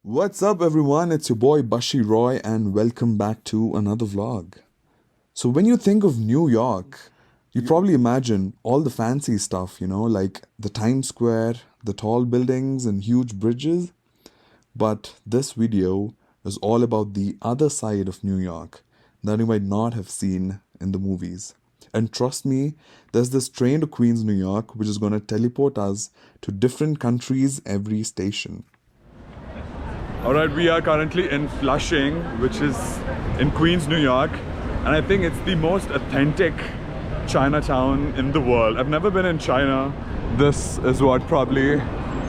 What's up, everyone? It's your boy Bashi Roy, and welcome back to another vlog. So, when you think of New York, you probably imagine all the fancy stuff, like the Times Square, the tall buildings, and huge bridges. But this video is all about the other side of New York that you might not have seen in the movies. And trust me, there's this train to Queens, New York, which is going to teleport us to different countries every station. Alright, we are currently in Flushing, which is in Queens, New York, and I think it's the most authentic Chinatown in the world. I've never been in China. This is what probably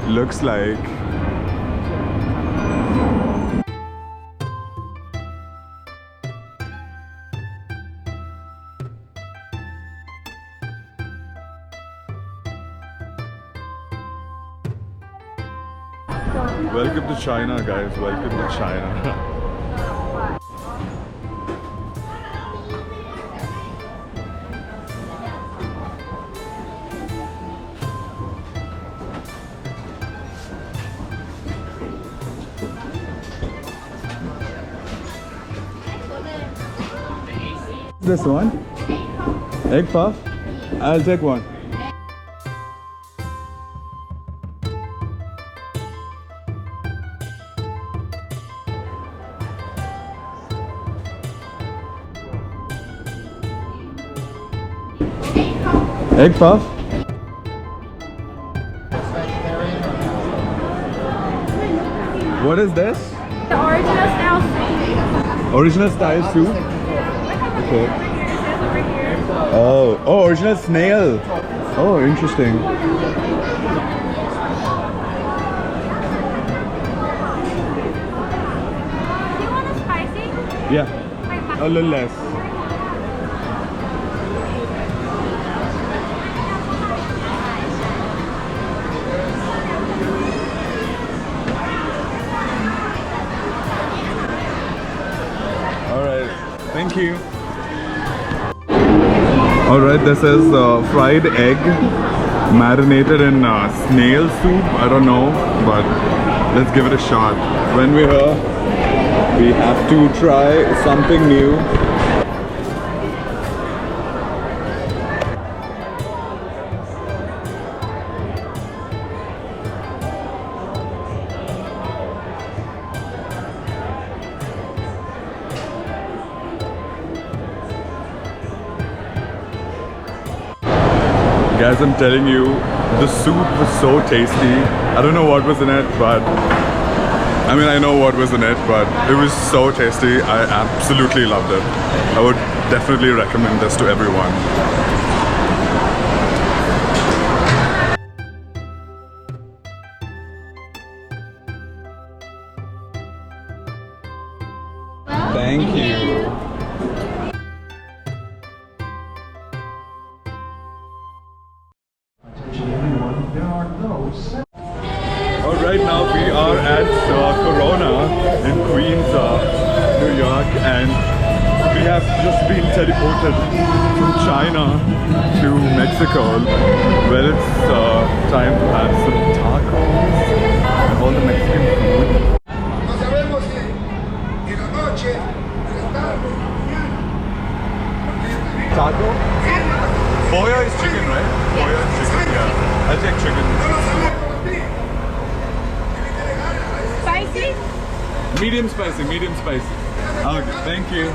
looks like. Welcome to China, guys. Welcome to China. This one? Egg puff? I'll take one. Egg puff? What is this? The original style soup. Original style soup? Okay. Oh, original snail. Oh, interesting. Do you want a spicy? Yeah, a little less. Thank you. Alright, this is fried egg marinated in snail soup. I don't know, but let's give it a shot. When we're here, we have to try something new. Guys, I'm telling you, the soup was so tasty. I don't know what was in it, but I know what was in it, but it was so tasty. I absolutely loved it. I would definitely recommend this to everyone. Thank you. Alright, now we are at Corona in Queens, New York, and we have just been teleported from China to Mexico. Well, it's time to have some tacos and all the Mexican food. Taco? Pollo is chicken, right? Pollo is chicken, yeah. I'll take chicken. Spicy? Medium spicy, medium spicy. Okay, thank you.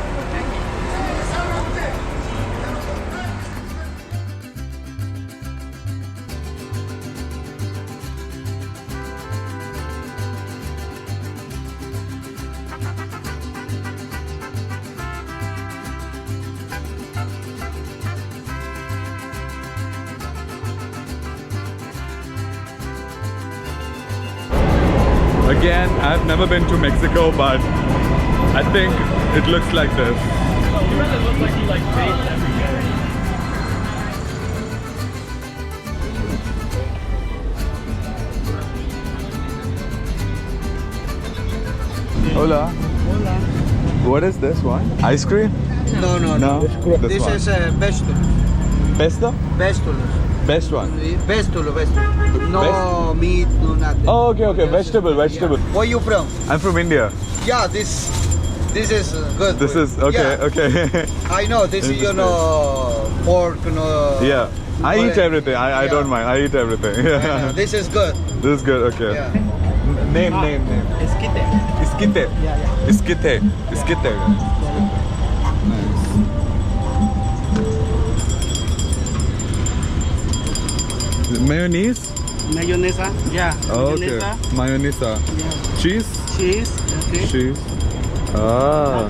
Again, I've never been to Mexico, but I think it looks like this. He really looks like he bathes every day. Hola. Hola. What is this one? Ice cream? No. No? This is vegetables. Pesto? Vegetables. Best one. Vegetable. No meat, no nothing. Oh, okay. Vegetable. Yeah. Where you from? I'm from India. Yeah, this is good. This is okay. Yeah, Okay. I know this is pork, Yeah. I eat everything. I Yeah. don't mind. I eat everything. I know, Yeah. this is good. This is good. Okay. Yeah. Name. Esquite. Iskite. Yeah. Iskite. Nice. Mayonnaise? Mayonesa, yeah. Oh, okay. Mayonesa, Mayonnaise. yeah. Cheese? Cheese, okay. Cheese. Ah.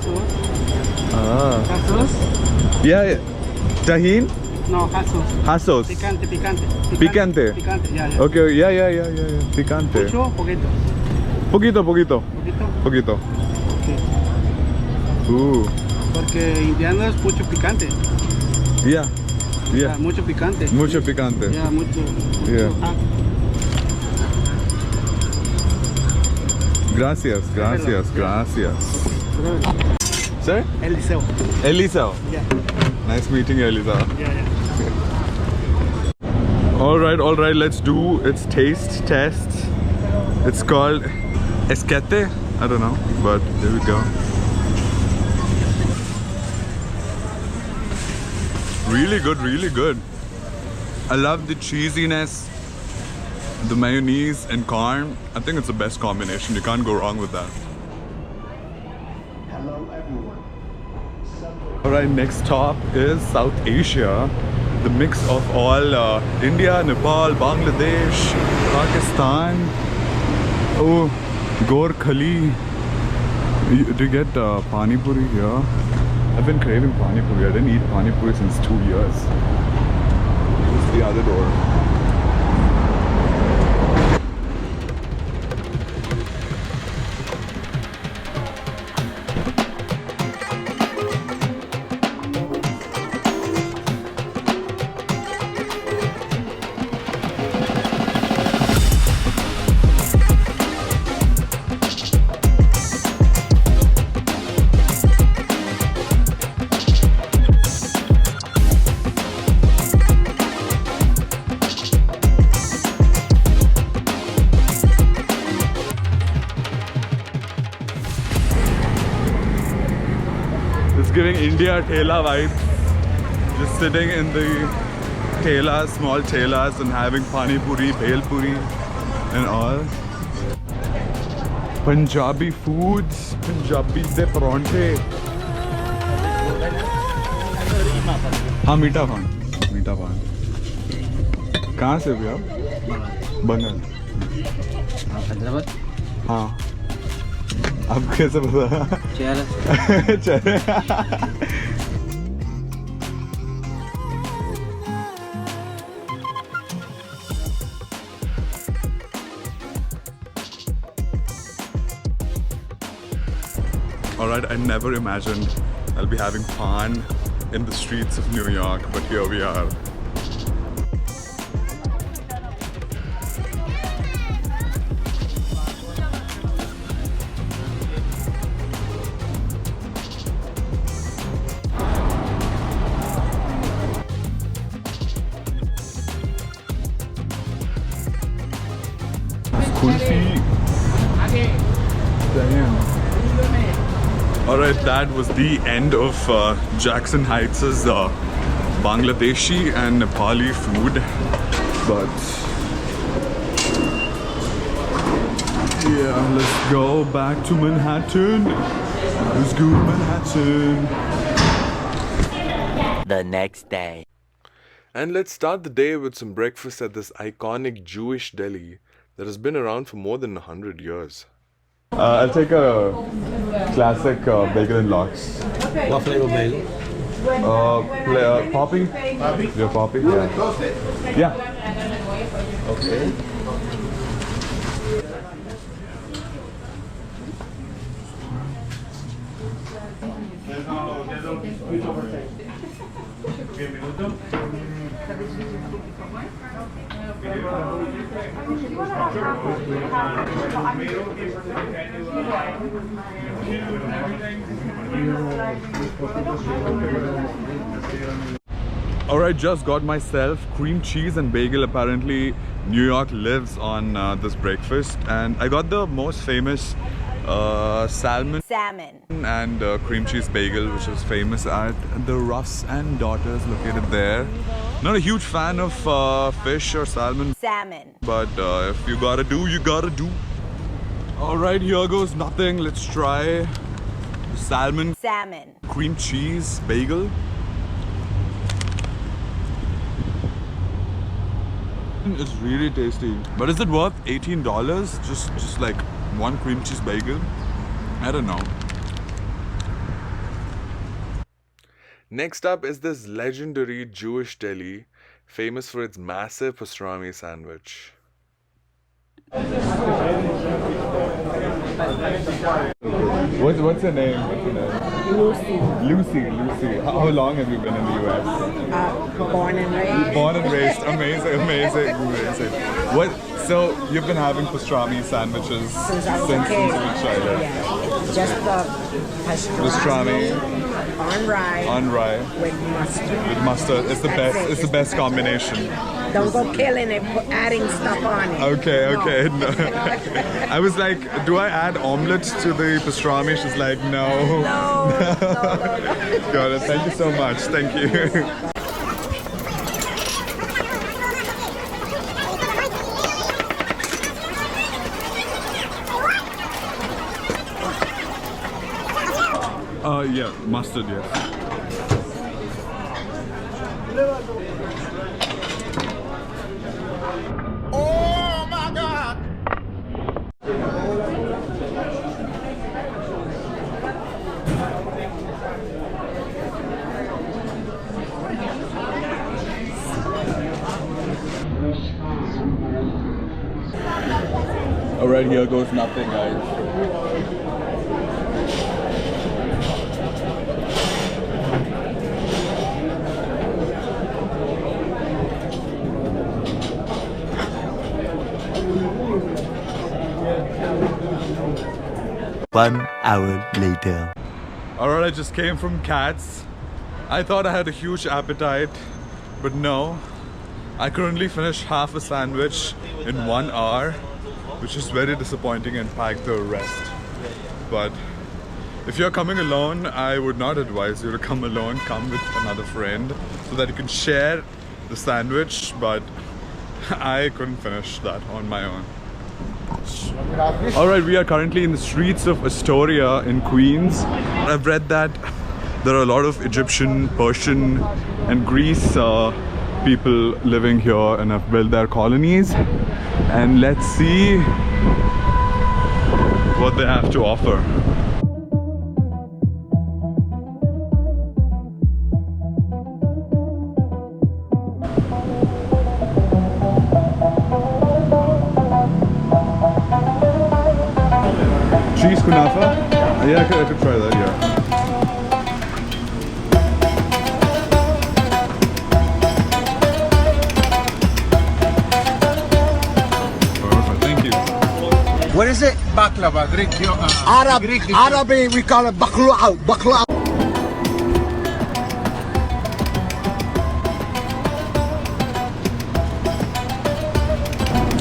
Hot sauce. Yeah. Tahin? No, hot sauce. Hot sauce. Picante. Picante. Picante, yeah. Okay. Yeah. Picante. Mucho, poquito. Poquito. Poquito. Poquito. Okay. Ooh. Porque indiano es mucho picante. Yeah. Yeah, mucho picante. Mucho picante. Yeah, mucho. Yeah. hot. Gracias. Sir? Eliseo. Elisa. Yeah. Nice meeting you, Elisa. Yeah. All right. Let's do its taste test. It's called esquite. I don't know, but there we go. Really good. I love the cheesiness, the mayonnaise and corn. I think it's the best combination. You can't go wrong with that. All right, next stop is South Asia. The mix of all India, Nepal, Bangladesh, Pakistan. Oh, Gorkhali. Do you get Pani Puri here? I've been craving Pani Puri. I didn't eat Pani Puri since 2 years. This is the other door. It's giving India Thela vibes. Just sitting in the Thelas, small Thelas, and having Pani Puri, Bhel Puri, and all. Punjabi foods, Punjabi se paronte. हाँ मीठा पान कहाँ से भी आप Bengal Hyderabad. हाँ आपको कैसे पता चले Alright, I never imagined I'll be having pan in the streets of New York, but here we are. Kulfi. Damn. Alright, that was the end of Jackson Heights' Bangladeshi and Nepali food. But yeah, let's go back to Manhattan. Let's go to Manhattan. The next day. And let's start the day with some breakfast at this iconic Jewish deli that has been around for more than 100 years. I'll take a classic bacon and lox. What flavor bagel? Poppy? Your poppy? Yeah. Yeah. Okay. Alright, just got myself cream cheese and bagel. Apparently New York lives on this breakfast, and I got the most famous salmon and cream cheese bagel, which is famous at the Russ and Daughters located there. Not a huge fan of fish or salmon, but if you gotta do, you gotta do. Alright, here goes nothing. Let's try the salmon cream cheese bagel. It's really tasty. But is it worth $18? Just like one cream cheese bagel? I don't know. Next up is this legendary Jewish deli, famous for its massive pastrami sandwich. What's your name? Lucy. How long have you been in the US? Born and raised. Born and raised. Amazing. What? So you've been having pastrami sandwiches Since I was a kid. you were a child. Yeah, it's just the pastrami On rye with mustard. with mustard. It's the That's best. it. It's the best combination. Don't go killing it, adding stuff on it. Okay. No. I was like, do I add omelette to the pastrami? She's like, no. No. Got it. Thank you so much. Thank you. Yeah, mustard, yes. Oh my God! Alright, here goes nothing, guys. One hour later. Alright, I just came from Katz. I thought I had a huge appetite, but no. I could only finish half a sandwich in 1 hour, which is very disappointing, and pack the rest. But if you're coming alone, I would not advise you to come alone. Come with another friend so that you can share the sandwich, but I couldn't finish that on my own. Alright, we are currently in the streets of Astoria in Queens. I've read that there are a lot of Egyptian, Persian and Greece people living here and have built their colonies. And let's see what they have to offer. Cheese kunafa? Yeah, I could try that, yeah. Perfect, thank you. What is it? Baklava, Greek. Arabic, we call it baklava.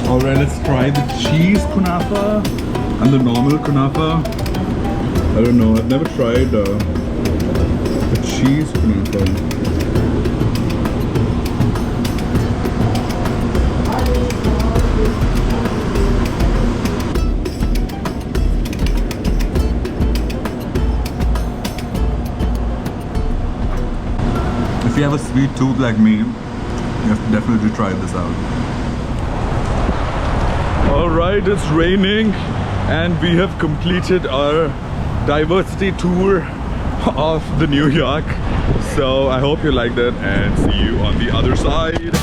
Alright, let's try the cheese kunafa and the normal kunafa. I don't know, I've never tried the cheese kunafa. If you have a sweet tooth like me, you have to definitely try this out. Alright, it's raining and we have completed our diversity tour of the New York. So I hope you liked it and see you on the other side.